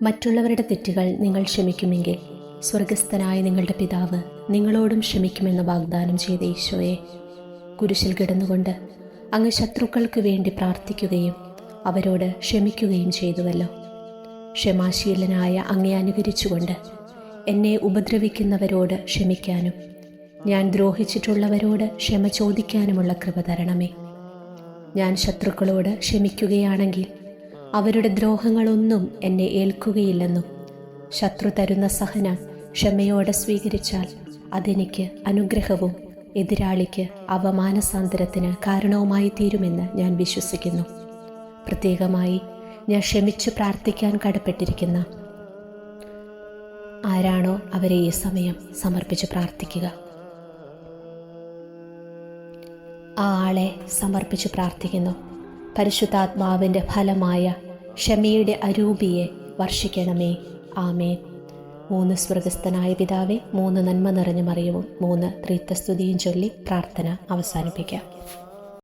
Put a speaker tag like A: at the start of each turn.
A: മറ്റുള്ളവരുടെ തെറ്റുകൾ നിങ്ങൾ ക്ഷമിക്കുമെങ്കിൽ സ്വർഗസ്ഥനായ നിങ്ങളുടെ പിതാവ് നിങ്ങളോടും ക്ഷമിക്കുമെന്ന് വാഗ്ദാനം ചെയ്ത ഈശോയെ, കുരിശിൽ കിടന്നുകൊണ്ട് അങ്ങ് ശത്രുക്കൾക്ക് വേണ്ടി പ്രാർത്ഥിക്കുകയും അവരോട് ക്ഷമിക്കുകയും ചെയ്തുവല്ലോ. ക്ഷമാശീലനായ അങ്ങേ അനുകരിച്ചുകൊണ്ട് എന്നെ ഉപദ്രവിക്കുന്നവരോട് ക്ഷമിക്കാനും ഞാൻ ദ്രോഹിച്ചിട്ടുള്ളവരോട് ക്ഷമ ചോദിക്കാനുമുള്ള കൃപ തരണമേ. ഞാൻ ശത്രുക്കളോട് ക്ഷമിക്കുകയാണെങ്കിൽ അവരുടെ ദ്രോഹങ്ങളൊന്നും എന്നെ ഏൽക്കുകയില്ലെന്നും ശത്രു തരുന്ന സഹനം ക്ഷമയോടെ സ്വീകരിച്ചാൽ അതെനിക്ക് അനുഗ്രഹവും എതിരാളിക്ക് അവമാനസാന്തരത്തിന് കാരണവുമായി തീരുമെന്ന് ഞാൻ വിശ്വസിക്കുന്നു. പ്രത്യേകമായി ഞാൻ ക്ഷമിച്ചു പ്രാർത്ഥിക്കാൻ കടപ്പെട്ടിരിക്കുന്ന ആരാണോ അവരെ ഈ സമയം സമർപ്പിച്ച് പ്രാർത്ഥിക്കുക. ആ ആളെ സമർപ്പിച്ച് പ്രാർത്ഥിക്കുന്നു. പരിശുദ്ധാത്മാവിൻ്റെ ഫലമായ ക്ഷമയുടെ അരൂപിയെ വർഷിക്കണമേ. ആമേൻ. 3 സ്വർഗസ്ഥനായ പിതാവേ, 3 നന്മ നിറഞ്ഞ മറിയവും 3 ത്രിത്വസ്തുതിയും ചൊല്ലി പ്രാർത്ഥന അവസാനിപ്പിക്കാം.